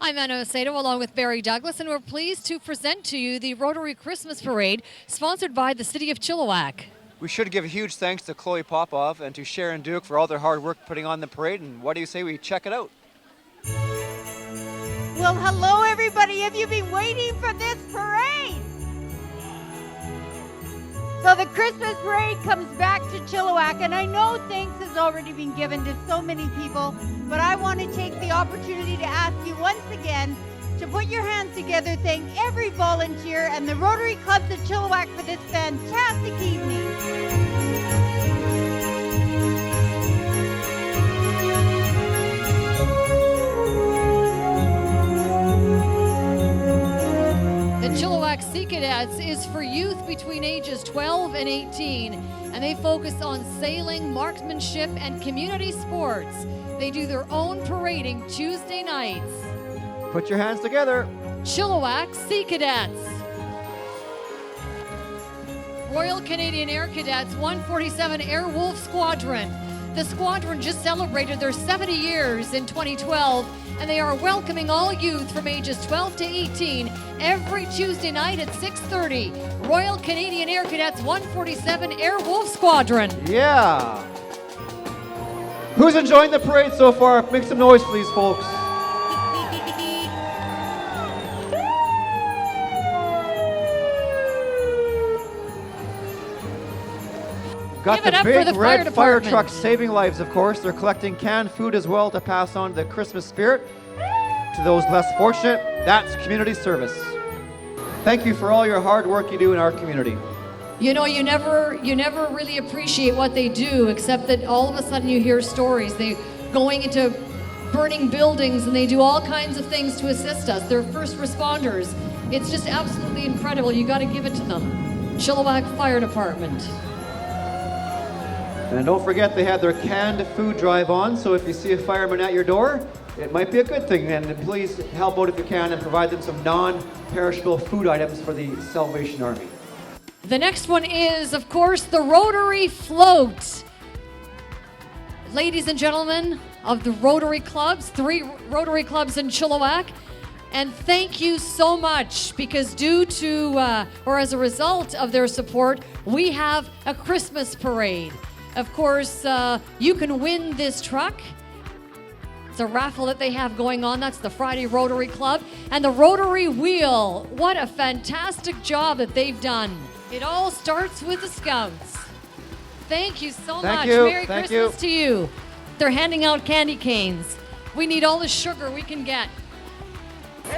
I'm Anna Macedo along with Barry Douglas, and we're pleased to present to you the Rotary Christmas Parade, sponsored by the City of Chilliwack. We should give a huge thanks to Chloe Popov and to Sharon Duke for all their hard work putting on the parade, and what do you say we check it out? Well, hello everybody. Have you been waiting for this parade? So the Christmas parade comes back to Chilliwack, and I know thanks has already been given to so many people, but I want to take the opportunity to ask you once again to put your hands together, thank every volunteer and the Rotary Clubs of Chilliwack for this fantastic evening. The Chilliwack Sea Cadets is for youth between ages 12 and 18, and they focus on sailing, marksmanship, and community sports. They do their own parading Tuesday nights. Put your hands together. Chilliwack Sea Cadets. Royal Canadian Air Cadets 147 Air Wolf Squadron. The squadron just celebrated their 70 years in 2012, and they are welcoming all youth from ages 12 to 18 every Tuesday night at 6:30. Royal Canadian Air Cadets 147 Air Wolf Squadron. Yeah. Who's enjoying the parade so far? Make some noise, please, folks. Got Give it the up for big the fire red fire department. truck saving lives, of course. They're collecting canned food as well to pass on the Christmas spirit to those less fortunate. That's community service. Thank you for all your hard work you do in our community. You know, you never really appreciate what they do, except that all of a sudden you hear stories. They're going into burning buildings, and they do all kinds of things to assist us. They're first responders. It's just absolutely incredible. You got to give it to them. Chilliwack Fire Department. And don't forget they have their canned food drive on, so if you see a fireman at your door, it might be a good thing. And please help out if you can and provide them some non-perishable food items for the Salvation Army. The next one is, of course, the Rotary Float. Ladies and gentlemen of the Rotary Clubs, 3 Rotary Clubs in Chilliwack, and thank you so much, because due to, or as a result of their support, we have a Christmas parade. Of course, you can win this truck. It's a raffle that they have going on. That's the Friday Rotary Club. And the Rotary Wheel. What a fantastic job that they've done. It all starts with the Scouts. Thank you so much. Merry Christmas to you. They're handing out candy canes. We need all the sugar we can get.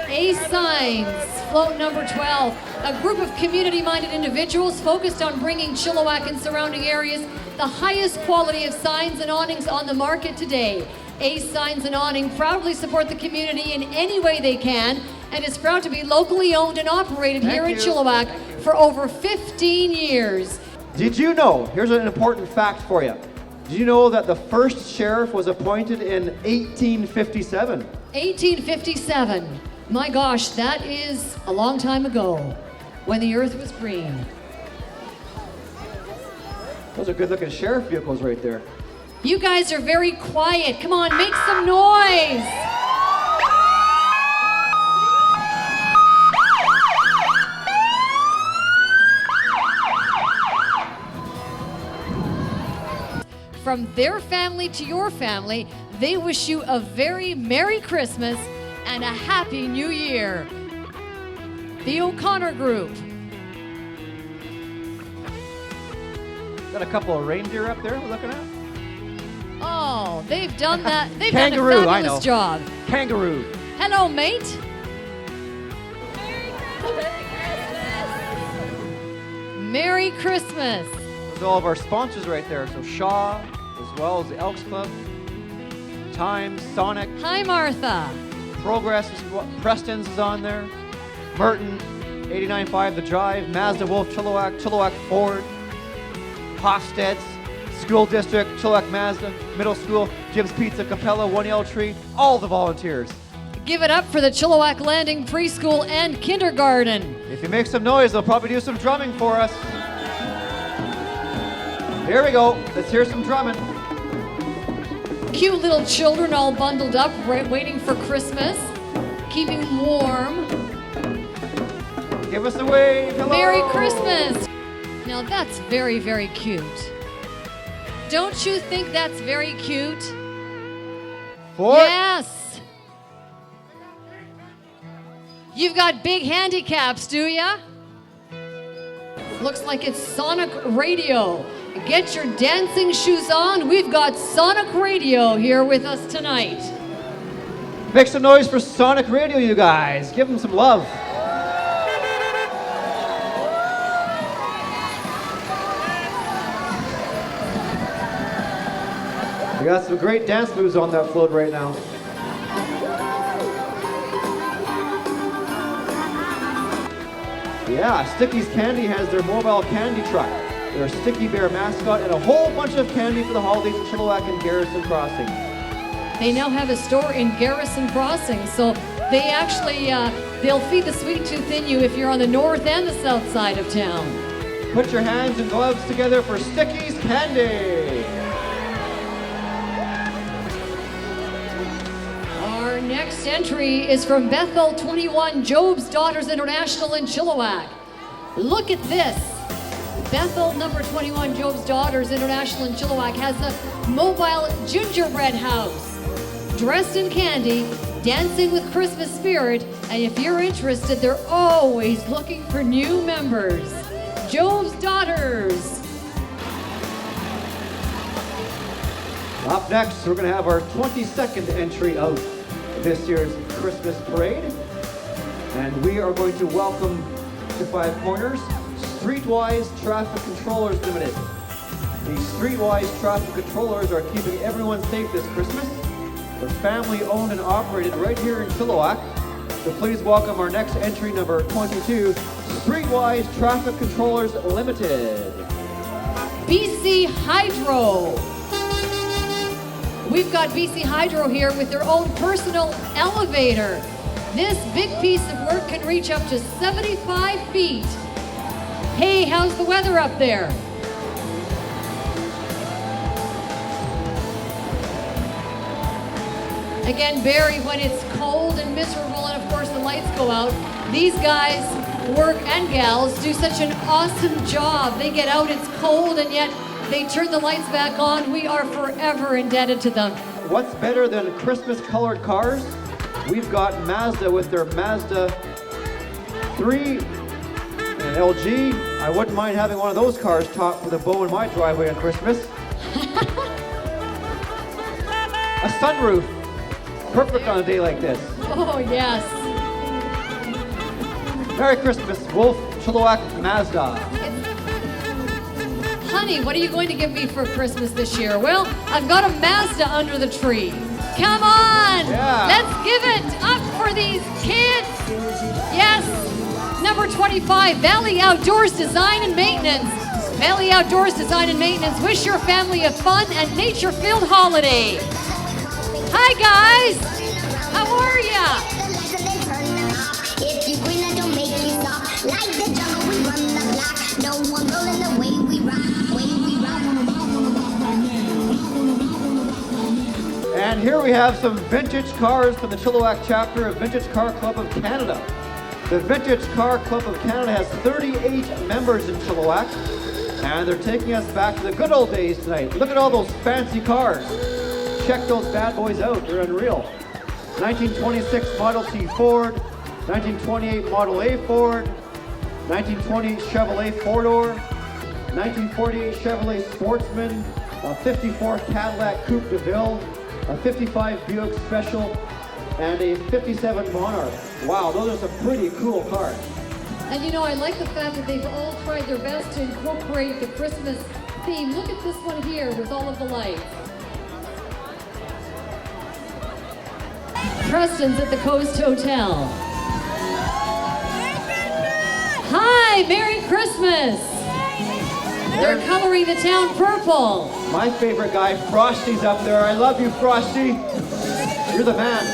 A Signs, float number 12. A group of community-minded individuals focused on bringing Chilliwack and surrounding areas the highest quality of signs and awnings on the market today. A Signs and Awning proudly support the community in any way they can, and is proud to be locally owned and operated here in Chilliwack for over 15 years. Did you know, here's an important fact for you. Did you know that the first sheriff was appointed in 1857? 1857. My gosh, that is a long time ago, when the earth was green. Those are good-looking sheriff vehicles right there. You guys are very quiet. Come on, make some noise. From their family to your family, they wish you a very Merry Christmas and a Happy New Year. The O'Connor Group. Got a couple of reindeer up there we're looking at. Oh, they've done that. They've Kangaroo, done a I know. fabulous job. Kangaroo. Hello, mate. Merry Christmas. There's all of our sponsors right there. So Shaw, as well as the Elks Club, Times, Sonic, Hi, Martha. Progress, Preston's is on there, Merton, 89.5 The Drive, Mazda Wolf, Chilliwack Ford, Hofstede's, School District, Chilliwack Mazda, Middle School, Jim's Pizza, Capella, One Yellow Tree, all the volunteers. Give it up for the Chilliwack Landing Preschool and Kindergarten. If you make some noise, they'll probably do some drumming for us. Here we go. Let's hear some drumming. Cute little children all bundled up, right, waiting for Christmas. keeping warm. Give us a wave. Hello. Merry Christmas. Now that's very, very cute. Don't you think that's very cute? Four. Yes. You've got big handicaps, do ya? Looks like it's Sonic Radio. Get your dancing shoes on. We've got Sonic Radio here with us tonight. Make some noise for Sonic Radio, you guys. Give them some love. We got some great dance moves on that float right now. Yeah, Sticky's Candy has their mobile candy truck, their Sticky Bear mascot, and a whole bunch of candy for the holidays in Chilliwack and Garrison Crossing. They now have a store in Garrison Crossing, so they actually, they'll feed the sweet tooth in you if you're on the north and the south side of town. Put your hands and gloves together for Sticky's Candy. Our next entry is from Bethel 21 Job's Daughters International in Chilliwack. Look at this. Bethel number 21 Job's Daughters International in Chilliwack has a mobile gingerbread house. Dressed in candy, dancing with Christmas spirit, and if you're interested, they're always looking for new members. Job's Daughters. Up next, we're going to have our 22nd entry of this year's Christmas Parade. And we are going to welcome to Five Corners Streetwise Traffic Controllers Limited. The Streetwise Traffic Controllers are keeping everyone safe this Christmas. They're family owned and operated right here in Chilliwack. So please welcome our next entry, number 22, Streetwise Traffic Controllers Limited. BC Hydro. We've got BC Hydro here with their own personal elevator. This big piece of work can reach up to 75 feet. Hey, how's the weather up there? Again, Barry, when it's cold and miserable and of course the lights go out, these guys work, and gals, do such an awesome job. They get out, it's cold, and yet they turn the lights back on. We are forever indebted to them. What's better than Christmas colored cars? We've got Mazda with their Mazda 3 and LG. I wouldn't mind having one of those cars topped with a bow in my driveway on Christmas. A sunroof. Perfect on a day like this. Oh, yes. Merry Christmas, Wolf Chilliwack Mazda. Honey, what are you going to give me for Christmas this year? Well, I've got a Mazda under the tree. Come on! Yeah. Let's give it up for these kids. Yes. Number 25, Valley Outdoors Design and Maintenance. Valley Outdoors Design and Maintenance. Wish your family a fun and nature-filled holiday. Hi, guys. How are ya? If you grin, I don't make you stop. Like the jungle, we run the block. No one rolling the way we rock. And here we have some vintage cars from the Chilliwack chapter of Vintage Car Club of Canada. The Vintage Car Club of Canada has 38 members in Chilliwack, and they're taking us back to the good old days tonight. Look at all those fancy cars. Check those bad boys out, they're unreal. 1926 Model T Ford, 1928 Model A Ford, 1920 Chevrolet four-door, 1948 Chevrolet Sportsman, a 54 Cadillac Coupe de Ville, a 55 Buick Special, and a 57 Monarch. Wow, those are some pretty cool cars. And you know, I like the fact that they've all tried their best to incorporate the Christmas theme. Look at this one here with all of the lights. Preston's at the Coast Hotel. Hi, Merry Christmas! They're coloring the town purple. My favorite guy, Frosty's up there. I love you, Frosty. You're the man.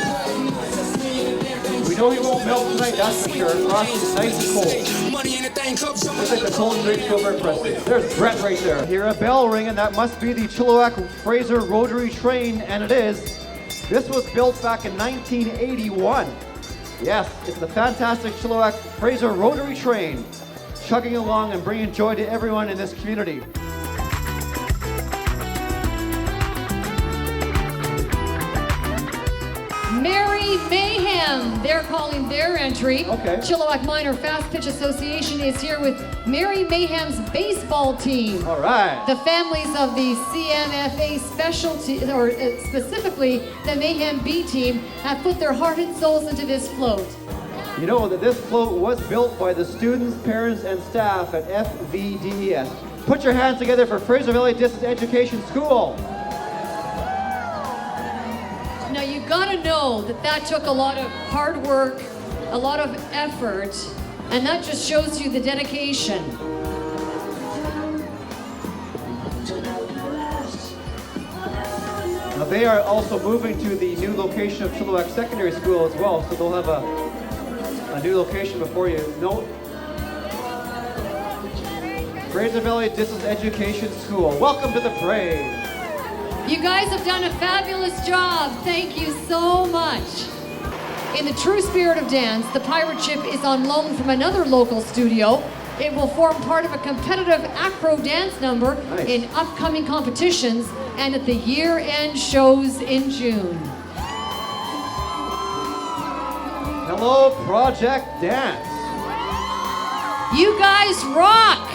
We know he won't melt tonight, that's for sure. Frosty's nice and cold. Looks like the cold drinks feel very impressive. There's Brett right there. Hear a bell ringing. That must be the Chilliwack Fraser Rotary train, and it is. This was built back in 1981. Yes, it's the fantastic Chilliwack Fraser Rotary train, chugging along and bringing joy to everyone in this community. Merry Mayhem, they're calling their entry. Okay. Chilliwack Minor Fast Pitch Association is here with Merry Mayhem's baseball team. All right. The families of the CMFA specialty, or specifically the Mayhem B team, have put their heart and souls into this float. You know that this float was built by the students, parents, and staff at FVDES. Put your hands together for Fraser Valley Distance Education School. Now you gotta know that that took a lot of hard work, a lot of effort, and that just shows you the dedication. Now they are also moving to the new location of Chilliwack Secondary School as well, so they'll have a new location before you know. Fraser Valley Distance Education School. Welcome to the parade. You guys have done a fabulous job. Thank you so much. In the true spirit of dance, the pirate ship is on loan from another local studio. It will form part of a competitive acro dance number in upcoming competitions and at the year-end shows in June. Hello, Project Dance. You guys rock!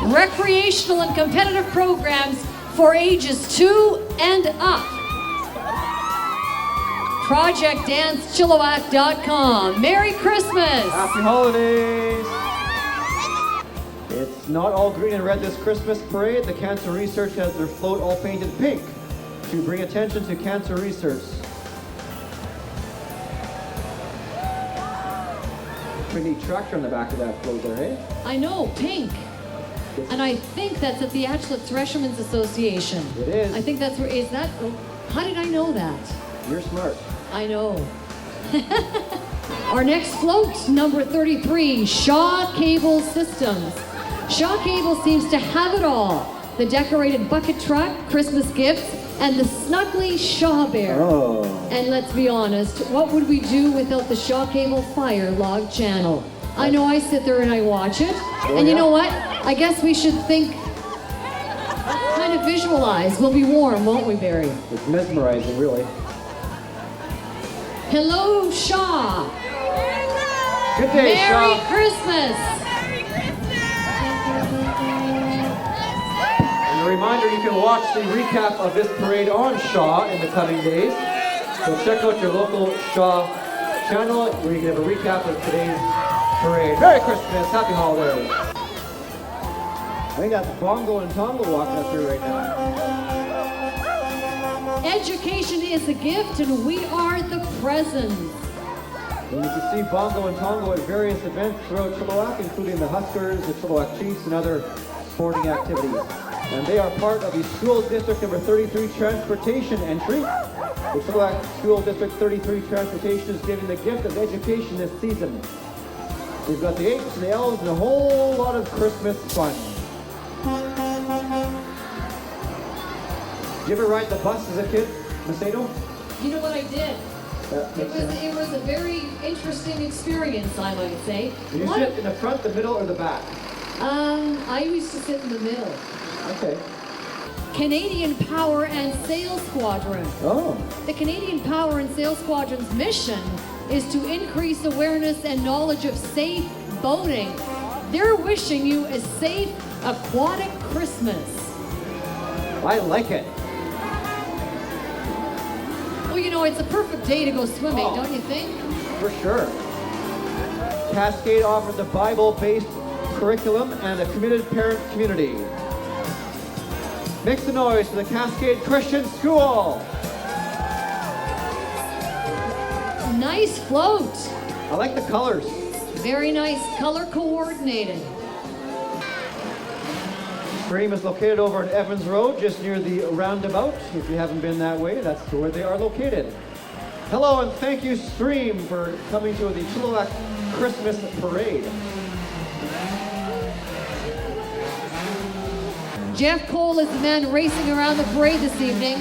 Recreational and competitive programs for ages 2 and up. ProjectDanceChilliwack.com. Merry Christmas! Happy holidays! It's not all green and red this Christmas parade. The Cancer Research has their float all painted pink to bring attention to cancer research. Pretty neat tractor on the back of that float there, hey? I know, pink. And I think that's at the Atchlet Threshermen's Association. It is. I think that's where, is that, how did I know that? You're smart. I know. Our next float, number 33, Shaw Cable Systems. Shaw Cable seems to have it all. The decorated bucket truck, Christmas gifts, and the snuggly Shaw Bear. Oh. And let's be honest, what would we do without the Shaw Cable Fire Log channel? I know I sit there and I watch it, and you know what? I guess we should think, kind of visualize. We'll be warm, won't we, Barry? It's mesmerizing, really. Hello, Shaw. Good day, Merry Shaw. Christmas. And a reminder, you can watch the recap of this parade on Shaw in the coming days. So check out your local Shaw channel where you can have a recap of today's parade. Merry Christmas, happy holidays. I think that's Bongo and Tongo walking us through right now. Education is a gift and we are the presents. And you can see Bongo and Tongo at various events throughout Chilliwack, including the Huskers, the Chilliwack Chiefs, and other sporting activities. And they are part of the School District number 33 transportation entry. The Chilliwack School District 33 transportation is giving the gift of education this season. We've got the Apes and the Elves and a whole lot of Christmas fun. Did you ever ride the bus as a kid, Macedo? You know what I did? It was a very interesting experience, I might say. Did you sit in the front, the middle, or the back? I used to sit in the middle. Okay. Canadian Power and Sail Squadron. Oh. The Canadian Power and Sail Squadron's mission is to increase awareness and knowledge of safe boating. They're wishing you a safe aquatic Christmas. I like it. Well, you know, it's a perfect day to go swimming, don't you think? For sure. Cascade offers a Bible-based curriculum and a committed parent community. Make some noise for the Cascade Christian School. Nice float. I like the colors. Very nice, color coordinated. Stream is located over on Evans Road, just near the roundabout. If you haven't been that way, that's where they are located. Hello and thank you, Stream, for coming to the Chilliwack Christmas Parade. Jeff Cole is the man racing around the parade this evening.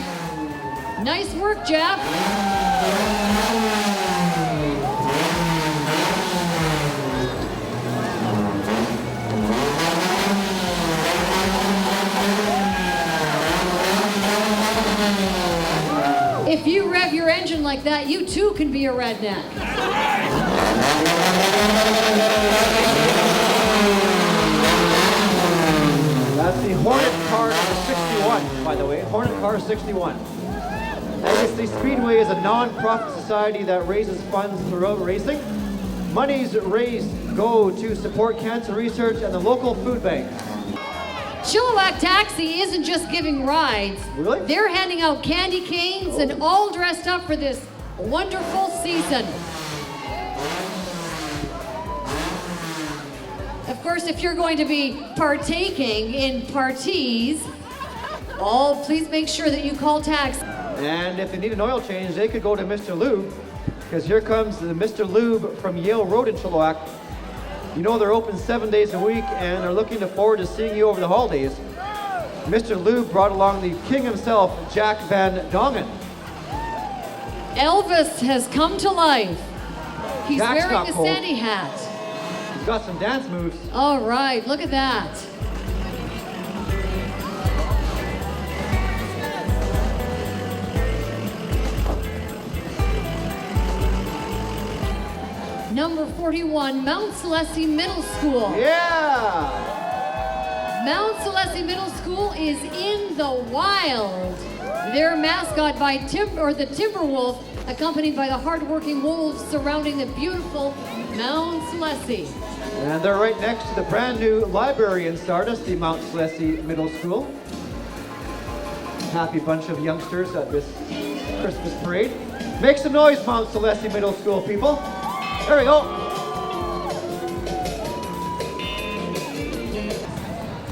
Nice work, Jeff. If you rev your engine like that, you too can be a redneck. That's the Hornet car number 61, by the way. Hornet car 61. As you see, Speedway is a non-profit society that raises funds throughout racing. Monies raised go to support cancer research and the local food bank. Chilliwack Taxi isn't just giving rides. Really? They're handing out candy canes and all dressed up for this wonderful season. Of course, if you're going to be partaking in parties, please make sure that you call taxi. And if they need an oil change, they could go to Mr. Lube, because here comes the Mr. Lube from Yale Road in Chilliwack. You know they're open 7 days a week and are looking forward to seeing you over the holidays. Mr. Lube brought along the king himself, Jack Van Dongen. Elvis has come to life. He's Jack's wearing not a cold. Sandy hat. He's got some dance moves. All right, look at that. Number 41, Mount Celeste Middle School. Yeah! Mount Celeste Middle School is in the wild. Their mascot by the Timberwolf, accompanied by the hardworking wolves surrounding the beautiful Mount Celeste. And they're right next to the brand new library in Stardust, the Mount Celeste Middle School. Happy bunch of youngsters at this Christmas parade. Make some noise, Mount Celeste Middle School people. There we go.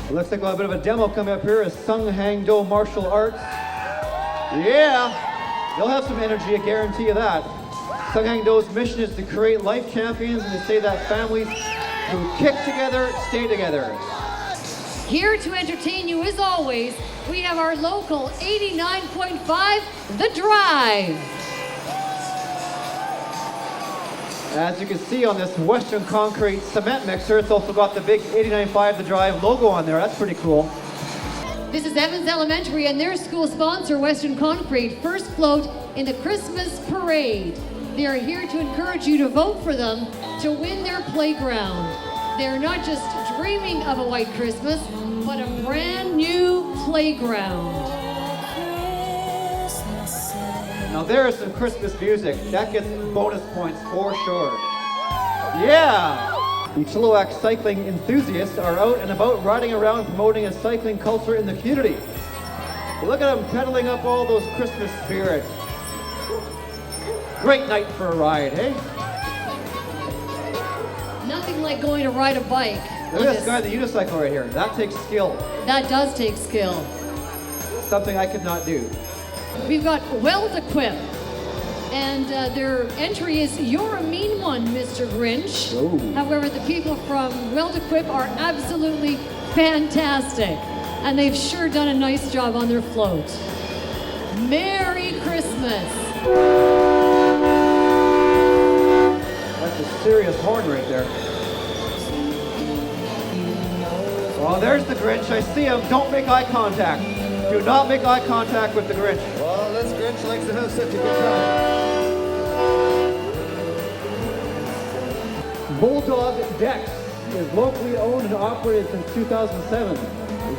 It looks like we'll have a bit of a demo coming up here as Sung Hang Do Martial Arts. Yeah, they'll have some energy, I guarantee you that. Sung Hang Do's mission is to create life champions and to say that families who kick together, stay together. Here to entertain you as always, we have our local 89.5, The Drive. As you can see on this Western Concrete cement mixer, it's also got the big 89.5 The Drive logo on there. That's pretty cool. This is Evans Elementary and their school sponsor, Western Concrete, first float in the Christmas Parade. They are here to encourage you to vote for them to win their playground. They're not just dreaming of a white Christmas, but a brand new playground. Now there is some Christmas music. That gets bonus points for sure. Yeah! The Chilliwack cycling enthusiasts are out and about riding around promoting a cycling culture in the community. Look at them pedaling up all those Christmas spirit. Great night for a ride, hey? Nothing like going to ride a bike. Look at this guy, the unicycle right here. That takes skill. That does take skill. Something I could not do. We've got Weld Equip, and their entry is "You're a mean one, Mr. Grinch." Ooh. However, the people from Weld Equip are absolutely fantastic, and they've sure done a nice job on their float. Merry Christmas. That's a serious horn right there. Oh, there's the Grinch. I see him. Don't make eye contact. Do not make eye contact with the Grinch. Well, this Grinch likes to have such a good time. Bulldog Decks is locally owned and operated since 2007.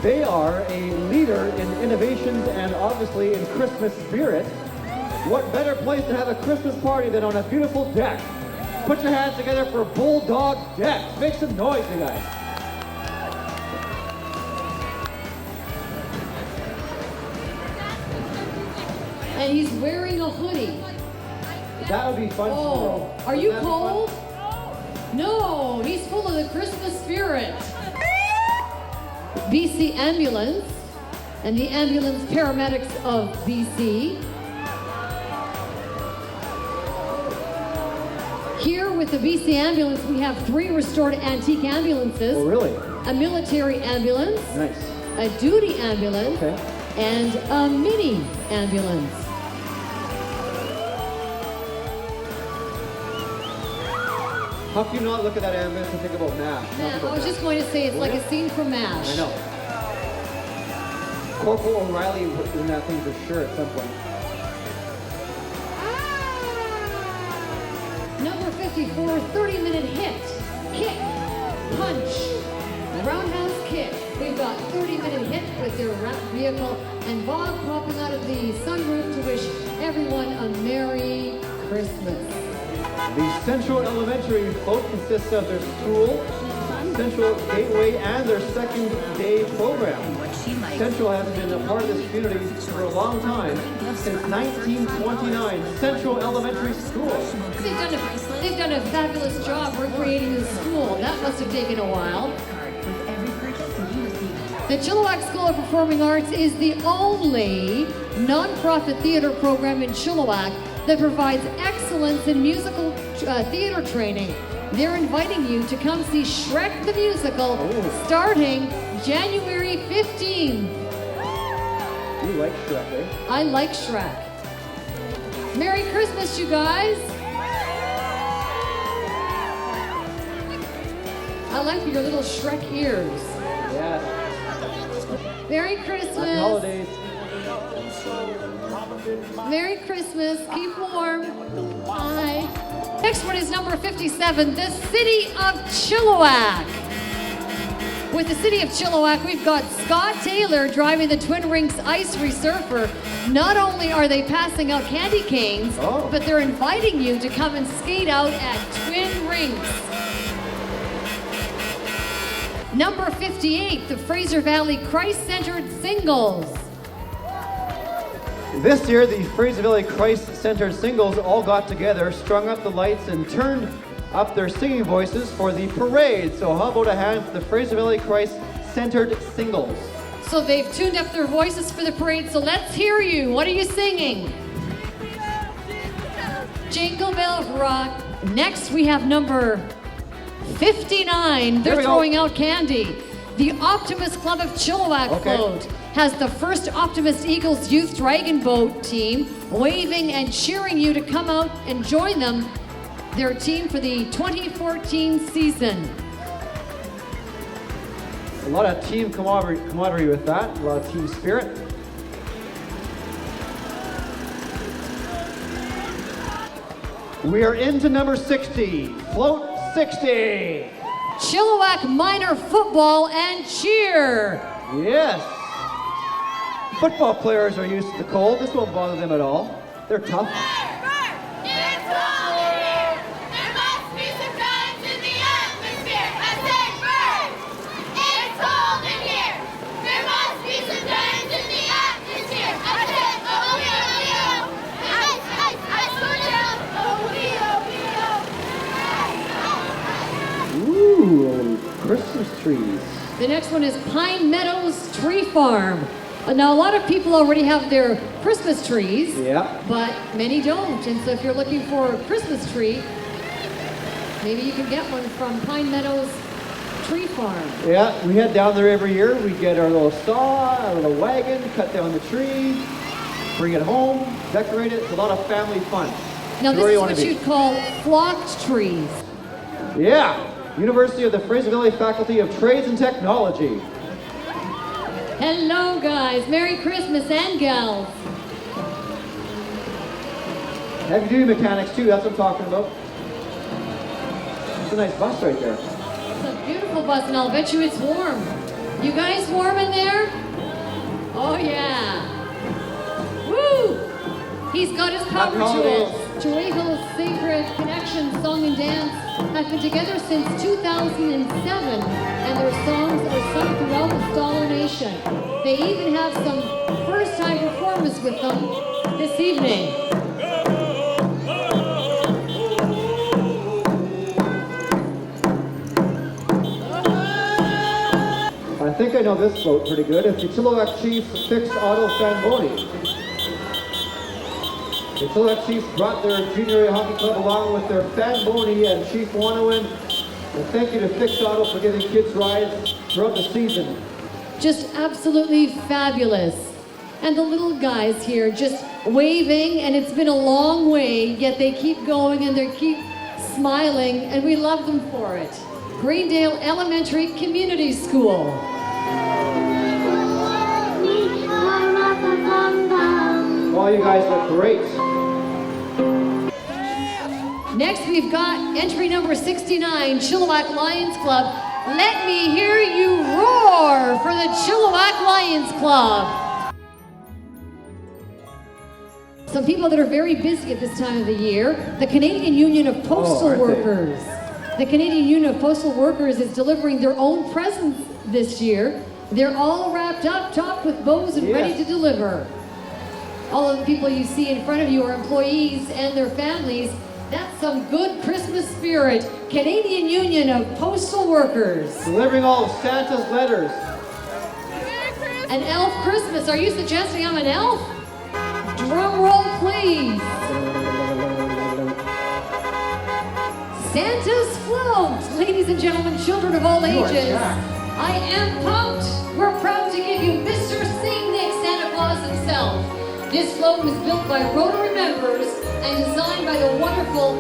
They are a leader in innovations and obviously in Christmas spirit. What better place to have a Christmas party than on a beautiful deck? Put your hands together for Bulldog Decks. Make some noise, you guys. And he's wearing a hoodie. That would be fun. Oh, are you cold? No, he's full of the Christmas spirit. BC Ambulance and the ambulance paramedics of BC. Here with the BC Ambulance, we have 3 restored antique ambulances. Oh, really? A military ambulance, Nice. a duty ambulance, Okay. and a mini ambulance. How can you not look at that ambulance and think about MASH? I was just going to say it's like a scene from MASH. I know. Corporal O'Reilly was in that thing for sure at some point. 54 30-minute hit, kick, punch, roundhouse kick. We've got 30-minute hit with their wrapped vehicle and Bob popping out of the sunroof to wish everyone a Merry Christmas. The Central Elementary float consists of their school, Central Gateway, and their second day program. Central has been a part of this community for a long time, since 1929, Central Elementary School. They've done a fabulous job recreating the school. That must have taken a while. The Chilliwack School of Performing Arts is the only non-profit theater program in Chilliwack that provides excellence in musical theater training. They're inviting you to come see Shrek the Musical starting January 15th. You like Shrek, eh? I like Shrek. Merry Christmas, you guys. I like your little Shrek ears. Yes. Merry Christmas. Happy holidays. Merry Christmas. Keep warm. Bye. Next one is number 57, the City of Chilliwack. With the City of Chilliwack, we've got Scott Taylor driving the Twin Rinks Ice Resurfer. Not only are they passing out candy canes, but they're inviting you to come and skate out at Twin Rinks. Number 58, the Fraser Valley Christ-Centered Singles. This year, the Fraser Valley Christ-Centered Singles all got together, strung up the lights, and turned up their singing voices for the parade. So how about a hand for the Fraser Valley Christ-Centered Singles? So they've tuned up their voices for the parade, so let's hear you. What are you singing? Jingle Bells Rock. Next, we have number 59. They're throwing out candy. The Optimist Club of Chilliwack float has the first Optimist Eagles Youth Dragon Boat team waving and cheering you to come out and join them, their team for the 2014 season. A lot of team camaraderie with that, a lot of team spirit. We are into number 60, float 60. Chilliwack Minor Football and Cheer. Yes. Football players are used to the cold. This won't bother them at all. They're tough. It's cold in here. There must be some giants in the atmosphere. I said, bird. It's cold in here. There must be some giants in the atmosphere. I said, oh, yeah, I saw you. Ooh, Christmas trees. The next one is Pine Meadows Tree Farm. Now, a lot of people already have their Christmas trees, but many don't. And so if you're looking for a Christmas tree, maybe you can get one from Pine Meadows Tree Farm. Yeah, we head down there every year. We get our little saw, our little wagon, cut down the tree, bring it home, decorate it. It's a lot of family fun. Now, this is what you'd call flocked trees. Yeah, University of the Fraser Valley Faculty of Trades and Technology. Hello, guys. Merry Christmas and gals. Heavy-duty mechanics, too. That's what I'm talking about. It's a nice bus right there. It's a beautiful bus, and I'll bet you it's warm. You guys warm in there? Oh, yeah. Woo! He's got his power tools. Chilliwack's Sacred Connection Song and Dance have been together since 2007, and their songs are sung throughout the Dollar Nation. They even have some first-time performers with them this evening. I think I know this boat pretty good. It's the Chilliwack Chiefs Fixed Auto Fanboni. The Chilliwack Chiefs brought their junior A hockey club along with their Fanboni and Chief Wanawin. And thank you to Fixed Auto for giving kids rides throughout the season. Just absolutely fabulous. And the little guys here just waving, and it's been a long way, yet they keep going and they keep smiling, and we love them for it. Greendale Elementary Community School. Oh, you guys look great. Next, we've got entry number 69, Chilliwack Lions Club. Let me hear you roar for the Chilliwack Lions Club. Some people that are very busy at this time of the year, the Canadian Union of Postal Workers. The Canadian Union of Postal Workers is delivering their own presents this year. They're all wrapped up, topped with bows, and ready to deliver. All of the people you see in front of you are employees and their families. That's some good Christmas spirit. Canadian Union of Postal Workers. Delivering all of Santa's letters. An elf Christmas. Are you suggesting I'm an elf? Drum roll, please. Santa's float. Ladies and gentlemen, children of all ages. I am pumped. We're proud to give you Mr. St. Nick, Santa Claus himself. This float was built by Rotary members and designed by the wonderful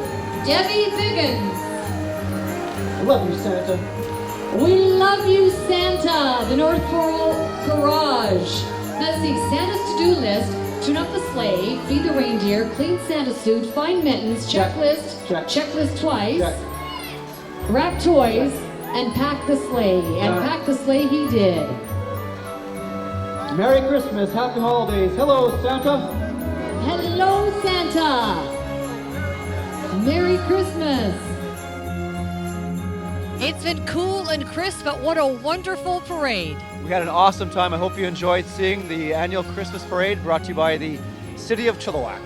Debbie Biggins. I love you, Santa. We love you, Santa. The North Pole Garage. Let's see, Santa's to-do list. Tune up the sleigh, feed the reindeer, clean Santa suit, find mittens, checklist, checklist twice, wrap toys, and pack the sleigh. And pack the sleigh he did. Merry Christmas, happy holidays. Hello, Santa. Hello, Santa. Merry Christmas. It's been cool and crisp, but what a wonderful parade. We had an awesome time. I hope you enjoyed seeing the annual Christmas parade brought to you by the City of Chilliwack.